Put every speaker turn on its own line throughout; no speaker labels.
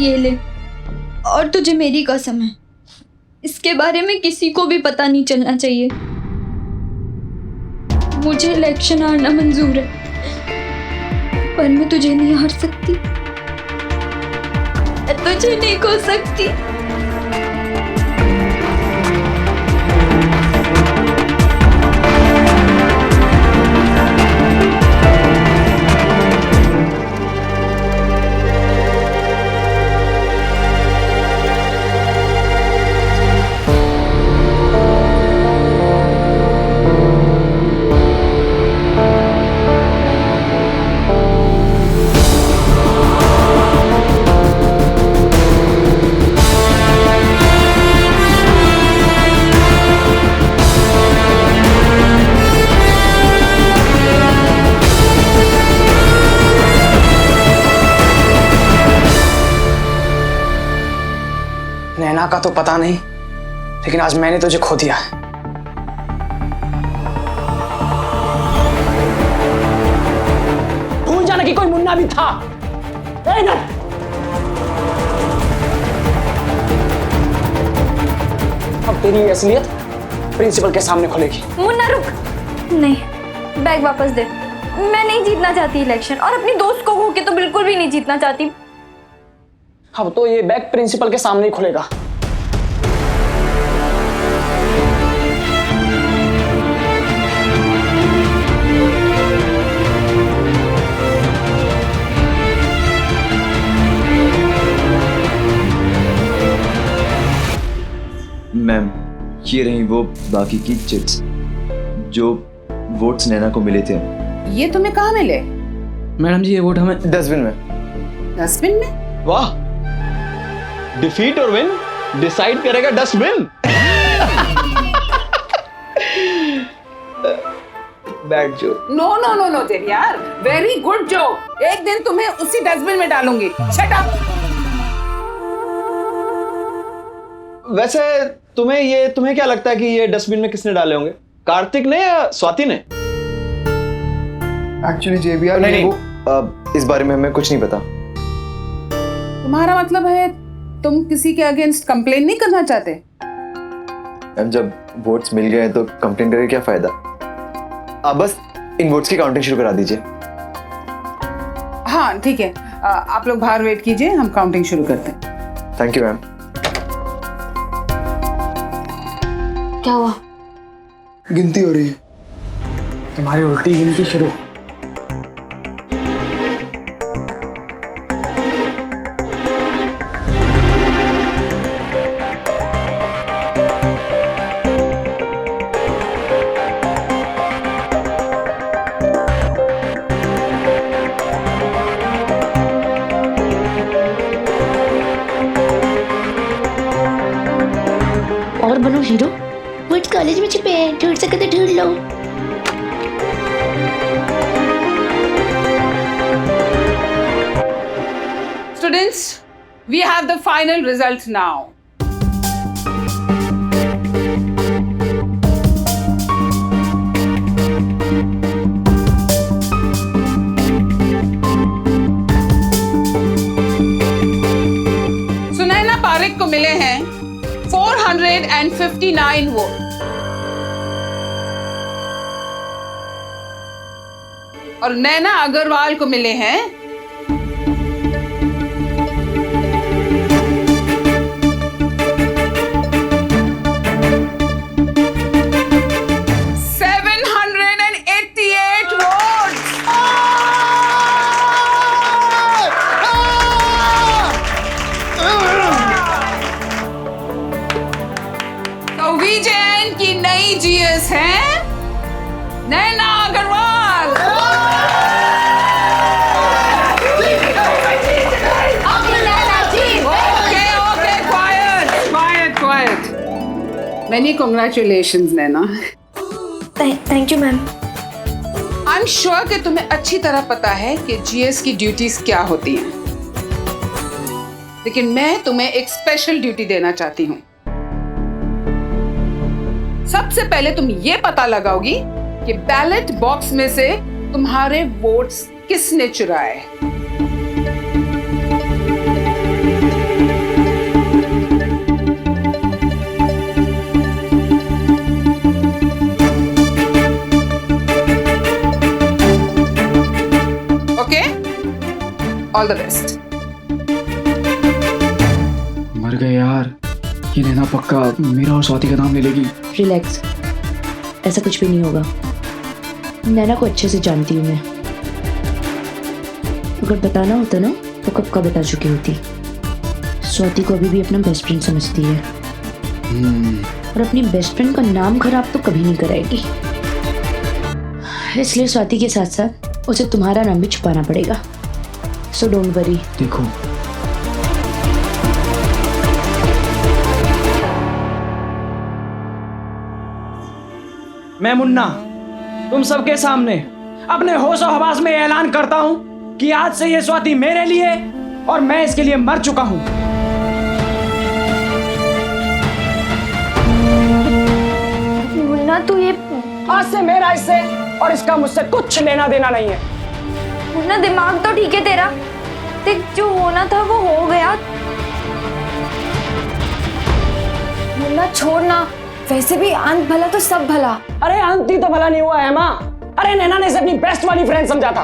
ये ले, और तुझे मेरी कसम है, इसके बारे में किसी को भी पता नहीं चलना चाहिए। मुझे इलेक्शन हारना मंजूर है, पर मैं तुझे नहीं हार सकती, मैं तुझे नहीं खो सकती।
नैना का तो पता नहीं, लेकिन आज मैंने तुझे खो दिया। भूल जाना कि कोई मुन्ना भी था। अब तेरी असलियत प्रिंसिपल के सामने खुलेगी।
मुन्ना रुक, नहीं, बैग वापस दे। मैं नहीं जीतना चाहती इलेक्शन, और अपनी दोस्त को खो के तो बिल्कुल भी नहीं जीतना चाहती।
अब तो ये बैग प्रिंसिपल के सामने ही खुलेगा।
मैम, ये रही वो बाकी की चिट्स जो वोट्स नैना को मिले थे।
ये तुम्हें कहाँ मिले?
मैडम जी, ये वोट हमें
डस्टबिन में।
डस्टबिन में?
वाह, डिफीट और विन डिसाइड करेगा dustbin. Bad joke.
No no no no तेरी यार, वेरी गुड जोक। एक दिन तुम्हें उसी डस्टबिन में डालूंगी। Shut up.
वैसे तुम्हें क्या लगता है कि ये डस्टबिन में किसने डाले होंगे? कार्तिक ने या स्वाति ने?
एक्चुअली जेबीआर
नहीं,
इस बारे में हमें कुछ नहीं पता।
तुम्हारा मतलब है तुम किसी के अगेंस्ट कंप्लेन नहीं करना चाहते?
मैम, जब वोट्स मिल गए तो कंप्लेन करके क्या फायदा? आप बस इन वोट्स की काउंटिंग शुरू करा दीजिए।
हाँ ठीक है, आप लोग बाहर वेट कीजिए, हम काउंटिंग शुरू करते हैं।
Thank you ma'am.
क्या हुआ?
गिनती हो रही है। तुम्हारी उल्टी गिनती शुरू।
और बनो हीरो। वोट्स कॉलेज में छिपे हैं, ढूंढ सके तो ढूंढ लो।
Students, we have the final result now. Sunaina Parekh को मिले हैं 459 वोट और नैना अग्रवाल को मिले हैं 788 वोट। तो विजयन की नई जीएस है Naina Agarwal. Quiet. Many congratulations, Naina.
Thank you ma'am.
I'm sure कि तुम्हें अच्छी तरह पता है कि जीएस की ड्यूटीज क्या होती हैं। लेकिन मैं तुम्हें एक स्पेशल ड्यूटी देना चाहती हूँ। सबसे पहले तुम ये पता लगाओगी कि बैलेट बॉक्स में से तुम्हारे वोट्स किसने चुराए। All the best.
मर गए यार, ये नैना पक्का मेरा और स्वाति का नाम ले लेगी।
रिलैक्स, ऐसा कुछ भी नहीं होगा। नैना को अच्छे से जानती हूँ मैं। अगर बताना होता ना तो कब का बता चुकी होती। स्वाति को अभी भी अपना बेस्ट फ्रेंड समझती है और अपनी बेस्ट फ्रेंड का नाम खराब तो कभी नहीं कराएगी। इसलिए स्वाति के साथ साथ उसे तुम्हारा नाम भी छुपाना पड़ेगा। So don't worry.
देखो मैं मुन्ना तुम सबके सामने अपने होश और हवास में ऐलान करता हूं कि आज से ये स्वाति मेरे लिए और मैं इसके लिए मर चुका हूं।
मुन्ना तू ये
आज से मेरा इससे और इसका मुझसे कुछ लेना देना नहीं है।
मुन्ना दिमाग तो ठीक है तेरा, देख जो होना था वो हो गया। मुन्ना छोड़ना, वैसे भी अंत भला तो सब भला।
अरे अंत ही तो भला नहीं हुआ है माँ। अरे नैना ने इसे अपनी बेस्ट वाली फ्रेंड समझा था,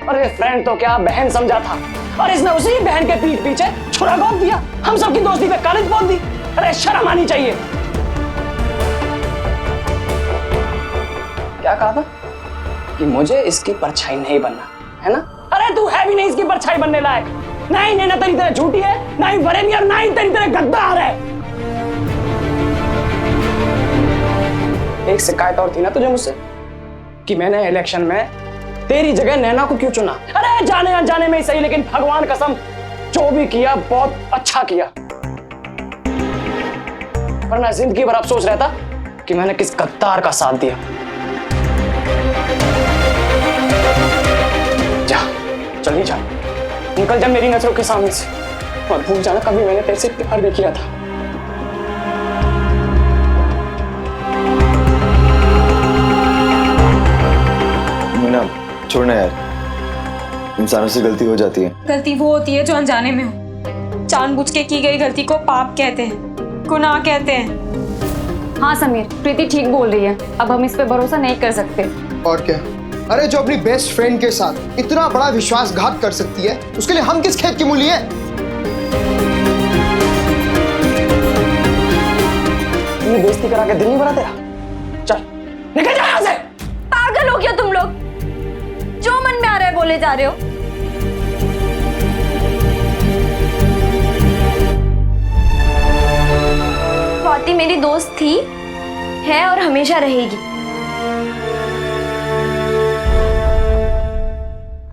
अरे फ्रेंड तो क्या बहन समझा था, और इसने उसी बहन के पीठ पीछे छुरा घोंप दिया, हम सबकी दोस्ती पे कालिज पोत दी। अरे शर्म आनी चाहिए। क्या कहा था कि मुझे इसकी परछाई नहीं बनना है ना? अरे तू है भी नहीं इसकी परछाई बनने लायक। ना ही नैना तेरी तरह झूठी है, ना ही फरेबी, और ना ही तेरी तरह गद्दार है। एक शिकायत और थी ना तुझे मुझसे कि मैंने इलेक्शन में तेरी जगह नैना को क्यों चुना। अरे जाने अनजाने में ही सही, लेकिन भगवान कसम जो भी किया बहुत अच्छा किया। वरना जिंदगी भर अफसोस रहता कि मैंने किस गद्दार का साथ दिया। जा चल जा, निकल जा मेरी नजरों के सामने से, और भूल जाना कभी मैंने तेरे से प्यार भी किया था।
छोड़ना यार, इंसानों से गलती हो जाती है।
गलती वो होती है जो अनजाने में हो। जानबूझ के की गई गलती को पाप कहते हैं, गुनाह कहते हैं।
हाँ समीर, प्रीति ठीक बोल रही है। अब हम इस पे भरोसा नहीं कर सकते।
और क्या? अरे जो अपनी बेस्ट फ्रेंड के साथ इतना बड़ा विश्वासघात कर सकती है, उसके लिए हम किस खेत की मूली है?
ये बेइज्जती करा के दिल नहीं भरा तेरा? चल निकल जा यहाँ से।
पागल हो गया तुम लोग, जो मन में आ रहा है बोले जा रहे हो। स्वाति मेरी दोस्त थी, है और हमेशा रहेगी।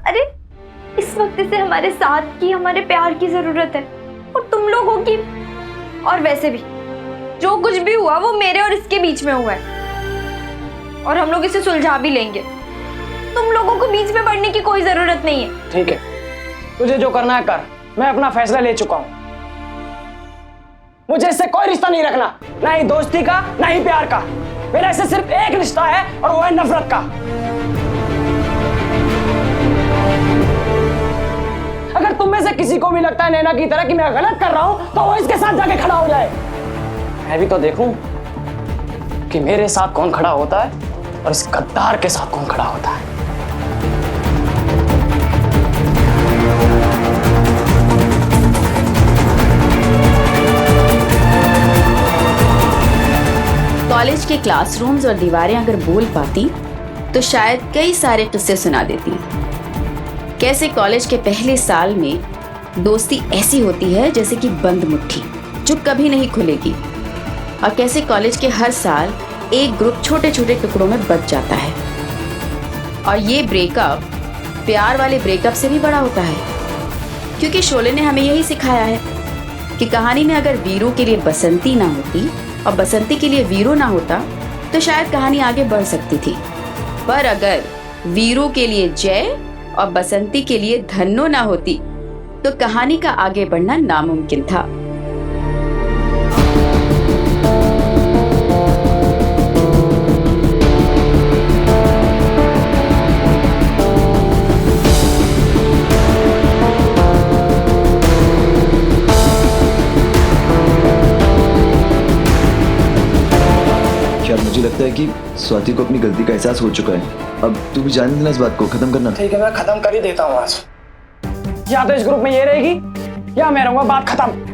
अरे इस वक्त इसे हमारे साथ की, हमारे प्यार की जरूरत है, और तुम लोगों की। और वैसे भी जो कुछ भी हुआ वो मेरे और इसके बीच में हुआ है, और हम लोग इसे सुलझा भी लेंगे। तुम लोगों को बीच में पड़ने की कोई जरूरत नहीं है।
ठीक है, तुझे जो करना है कर, मैं अपना फैसला ले चुका हूं। मुझे इससे कोई रिश्ता नहीं रखना, ना ही दोस्ती का ना ही प्यार का। मेरा इससे सिर्फ एक रिश्ता है, और वो है नफरत का। अगर तुम में से किसी को भी लगता है नैना की तरह कि मैं गलत कर रहा हूं, तो वो इसके साथ जाके खड़ा हो जाए। मैं भी तो देखूं कि मेरे साथ कौन खड़ा होता है और इस गद्दार के साथ कौन खड़ा होता है।
कॉलेज के क्लासरूम्स और दीवारें अगर बोल पाती तो शायद कई सारे किस्से सुना देती। कैसे कॉलेज के पहले साल में दोस्ती ऐसी होती है जैसे कि बंद मुट्ठी जो कभी नहीं खुलेगी, और कैसे कॉलेज के हर साल एक ग्रुप छोटे छोटे टुकड़ों में बच जाता है। और ये ब्रेकअप प्यार वाले ब्रेकअप से भी बड़ा होता है, क्योंकि शोले ने हमें यही सिखाया है कि कहानी में अगर वीरू के लिए बसंती ना होती और बसंती के लिए वीरू ना होता तो शायद कहानी आगे बढ़ सकती थी, पर अगर वीरू के लिए जय और बसंती के लिए धन्नो ना होती तो कहानी का आगे बढ़ना नामुमकिन था।
यार मुझे लगता है कि स्वाति को अपनी गलती का एहसास हो चुका है। अब तू भी जाने देना इस बात को, खत्म करना।
ठीक है, मैं खत्म कर ही देता हूँ आज। या तो इस ग्रुप में ये रहेगी या मैं रहूंगा, बात खत्म।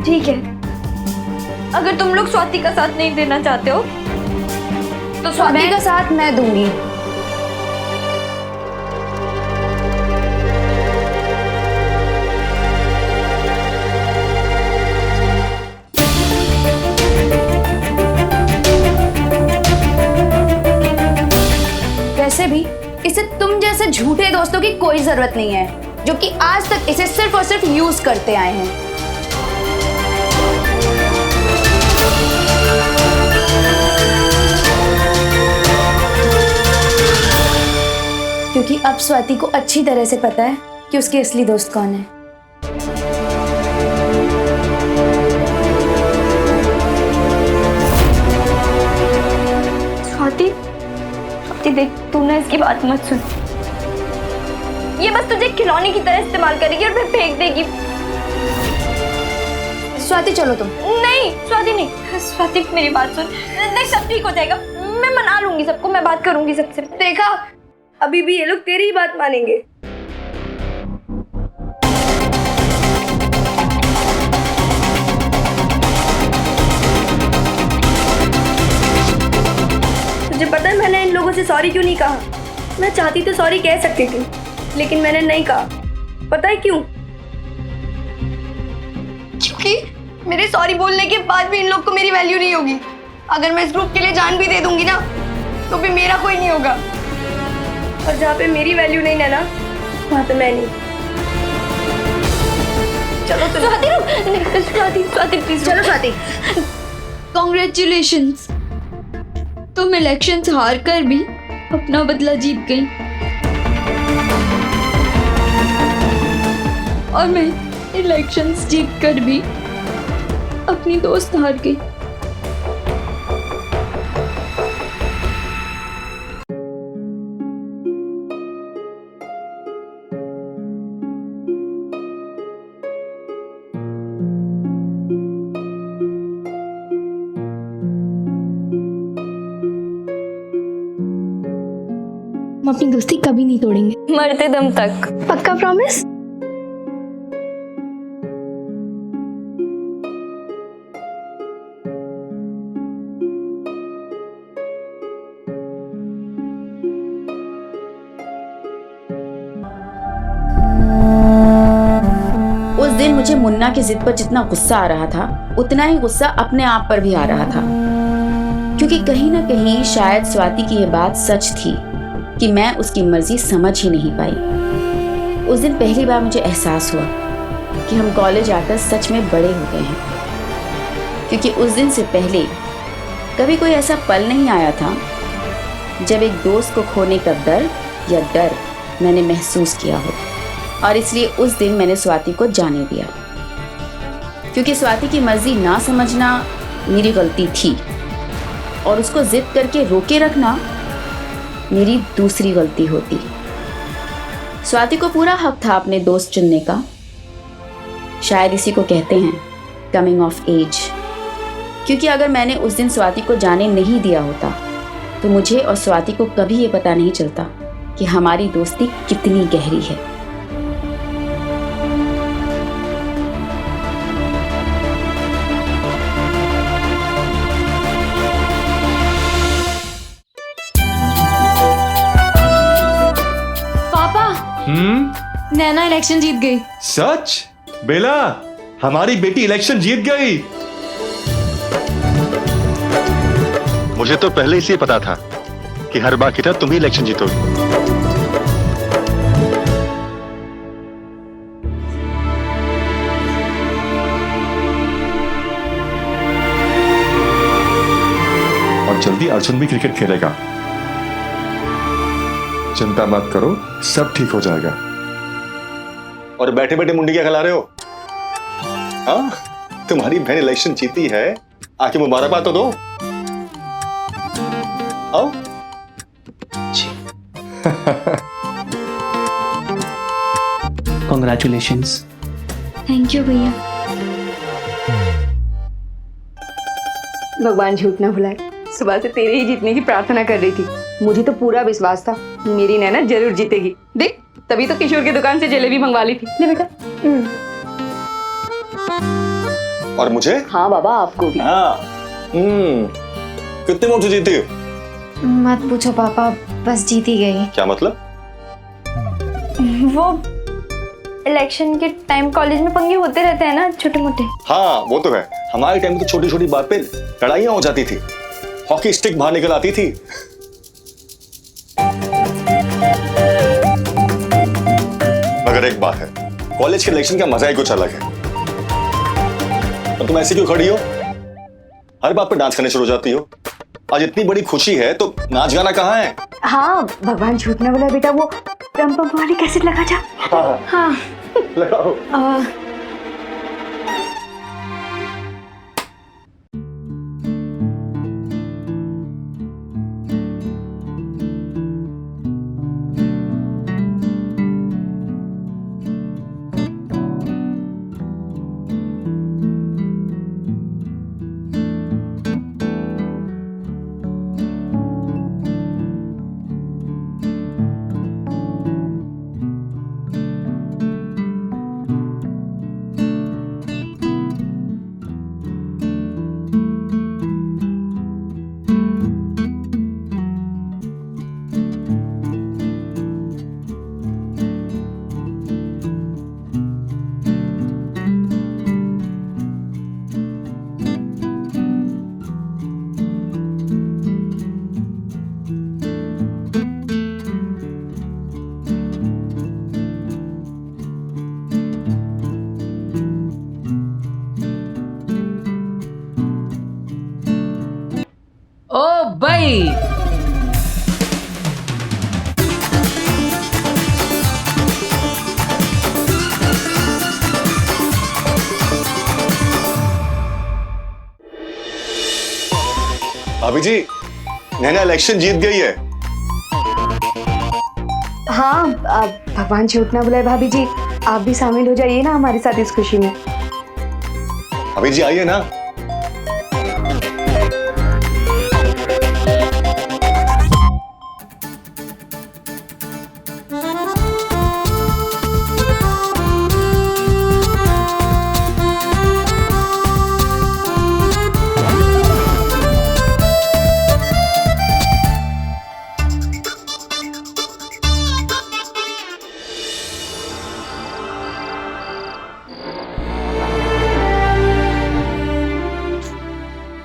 ठीक है, अगर तुम लोग स्वाति का साथ नहीं देना चाहते हो तो
स्वाति का साथ मैं दूंगी। वैसे भी इसे तुम जैसे झूठे दोस्तों की कोई जरूरत नहीं है, जो कि आज तक इसे सिर्फ और सिर्फ यूज करते आए हैं। क्योंकि अब स्वाति को अच्छी तरह से पता है कि उसके असली दोस्त कौन है।
स्वाति, स्वाति देख, तू ना इसकी बात मत सुन। ये बस तुझे खिलौने की तरह इस्तेमाल करेगी और फिर फेंक देगी।
स्वाति चलो तुम।
नहीं स्वाति नहीं, स्वाति मेरी बात सुन। देख सब ठीक हो जाएगा, मैं मना लूंगी सबको, मैं बात करूंगी सबसे।
देखा, अभी भी ये लोग तेरी ही बात मानेंगे। तुझे पता है मैंने इन लोगों से सॉरी क्यों नहीं कहा? मैं चाहती तो सॉरी कह सकती थी, लेकिन मैंने नहीं कहा। पता है क्यों?
क्योंकि मेरे सॉरी बोलने के बाद भी इन लोग को मेरी वैल्यू नहीं होगी। अगर मैं इस ग्रुप के लिए जान भी दे दूंगी ना, तो भी मेरा कोई नहीं होगा।
और जहाँ पे मेरी वैल्यू नहीं है ना, वहाँ पे मैं नहीं।
चलो स्वाति रुक, स्वाति स्वाति प्लीज
चलो स्वाति।
कॉन्ग्रेचुलेशंस, तुम इलेक्शंस हार कर भी अपना बदला जीत गई और मैं इलेक्शंस जीत कर भी अपनी दोस्त हार गई।
हम अपनी दोस्ती कभी नहीं तोड़ेंगे,
मरते दम तक।
पक्का प्रॉमिस?
उस दिन मुझे मुन्ना की जिद पर जितना गुस्सा आ रहा था, उतना ही गुस्सा अपने आप पर भी आ रहा था। क्योंकि कहीं ना कहीं शायद स्वाति की यह बात सच थी कि मैं उसकी मर्जी समझ ही नहीं पाई। उस दिन पहली बार मुझे एहसास हुआ कि हम कॉलेज आकर सच में बड़े हो गए हैं। क्योंकि उस दिन से पहले कभी कोई ऐसा पल नहीं आया था जब एक दोस्त को खोने का दर्द या डर मैंने महसूस किया हो। और इसलिए उस दिन मैंने स्वाति को जाने दिया। क्योंकि स्वाति की मर्जी ना समझना मेरी गलती थी और उसको जिद करके रोके रखना मेरी दूसरी गलती होती। स्वाति को पूरा हक था अपने दोस्त चुनने का। शायद इसी को कहते हैं कमिंग ऑफ एज। क्योंकि अगर मैंने उस दिन स्वाति को जाने नहीं दिया होता तो मुझे और स्वाति को कभी ये पता नहीं चलता कि हमारी दोस्ती कितनी गहरी है।
नैना इलेक्शन जीत गई।
सच? बेला, हमारी बेटी इलेक्शन जीत गई। मुझे तो पहले से पता था कि हर बार की तरह तुम ही इलेक्शन जीतोगी। और जल्दी अर्जुन भी क्रिकेट खेलेगा। चिंता मत करो, सब ठीक हो जाएगा। और बैठे बैठे मुंडी क्या खिला रहे हो? हाँ, तुम्हारी बहन इलेक्शन जीती है, आके मुबारकबाद तो दो। आओ।
कॉन्ग्रेचुलेशंस।
थैंक यू भैया। भगवान झूठ ना भुलाए, सुबह से तेरे ही जीतने की प्रार्थना कर रही थी। मुझे तो पूरा विश्वास था मेरी नैना जरूर जीतेगी। देख, तभी तो किशोर की दुकान से जलेबी मंगवा ली थी। ले बेटा।
और मुझे?
हाँ बाबा, आपको भी।
हाँ। कितने वोट से जीती?
मत पूछो पापा, बस जीत ही गई।
क्या मतलब?
वो इलेक्शन के टाइम कॉलेज में पंगे होते रहते हैं ना, छोटे मोटे।
हाँ वो तो है, हमारे टाइम तो छोटी छोटी बात पे लड़ाइयां हो जाती थी, हॉकी स्टिक बाहर निकल आती थी। मगर एक बात है, कॉलेज के इलेक्शन का मजा ही कुछ अलग है। और तुम ऐसी क्यों खड़ी हो? हर बात पे डांस करने शुरू हो जाती हो। आज इतनी बड़ी खुशी है तो नाच गाना कहाँ है?
हाँ, भगवान झूठने वाला बेटा, वो रम पम वाली कैसेट लगा जा। हाँ
लगाओ।
ओ भाई,
भाभी जी, नैना इलेक्शन जीत गई है।
हाँ, भगवान झूठ ना बुलाए भाभी जी, आप भी शामिल हो जाइए ना हमारे साथ इस खुशी में।
भाभी जी आइए ना।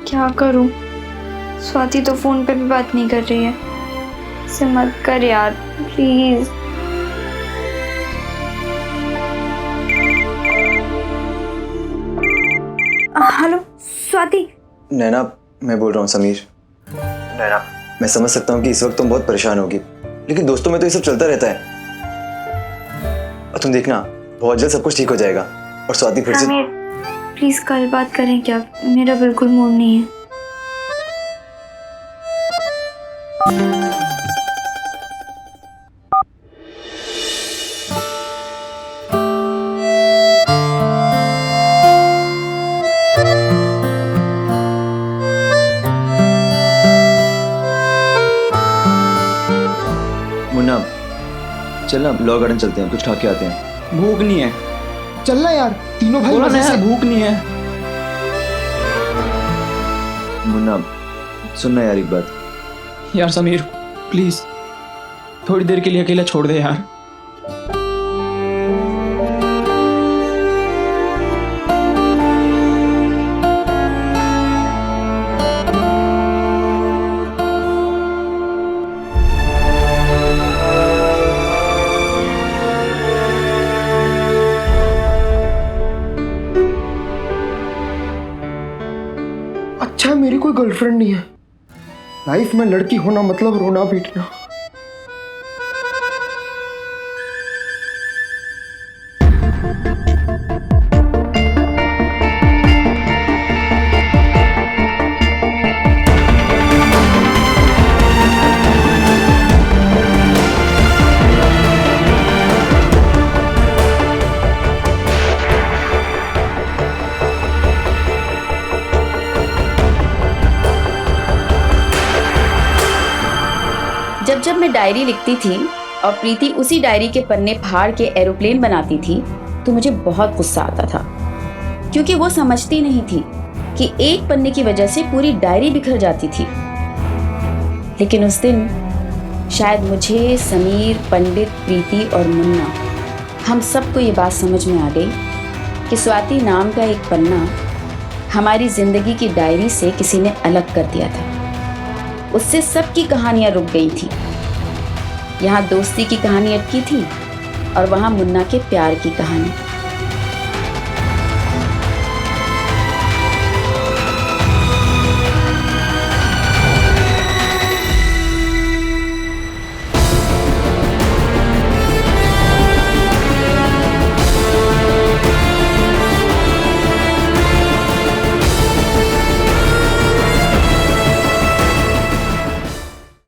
क्या करूं? स्वाति तो फोन पे भी बात नहीं कर रही है। इसे मत कर यार, प्लीज। हेलो स्वाति।
नैना, मैं बोल रहा हूँ समीर। नैना, मैं समझ सकता हूँ कि इस वक्त तुम बहुत परेशान होगी, लेकिन दोस्तों में तो ये सब चलता रहता है। और तुम देखना, बहुत जल्द सब कुछ ठीक हो जाएगा और स्वाति फिर से।
प्लीज कल बात करें क्या? मेरा बिल्कुल मूड नहीं है।
मुन्ना, चल ना लॉ गार्डन चलते हैं, कुछ खा के आते हैं।
भूख नहीं है।
चलना यार, तीनों भाई
बोला ना
मजे से।
यार, भूख नहीं है।
मुन्ना, सुनना यार एक बात।
यार समीर, प्लीज थोड़ी देर के लिए अकेला छोड़ दे यार।
अच्छा, मेरी कोई गर्लफ्रेंड नहीं है। लाइफ में लड़की होना मतलब रोना पीटना।
जब जब मैं डायरी लिखती थी और प्रीति उसी डायरी के पन्ने फाड़ के एरोप्लेन बनाती थी तो मुझे बहुत गुस्सा आता था, क्योंकि वो समझती नहीं थी कि एक पन्ने की वजह से पूरी डायरी बिखर जाती थी। लेकिन उस दिन शायद मुझे, समीर, पंडित, प्रीति और मुन्ना, हम सबको ये बात समझ में आ गई कि स्वाति नाम का एक पन्ना हमारी जिंदगी की डायरी से किसी ने अलग कर दिया था। उससे सबकी कहानियां रुक गई थी। यहाँ दोस्ती की कहानी अटकी थी और वहाँ मुन्ना के प्यार की कहानी।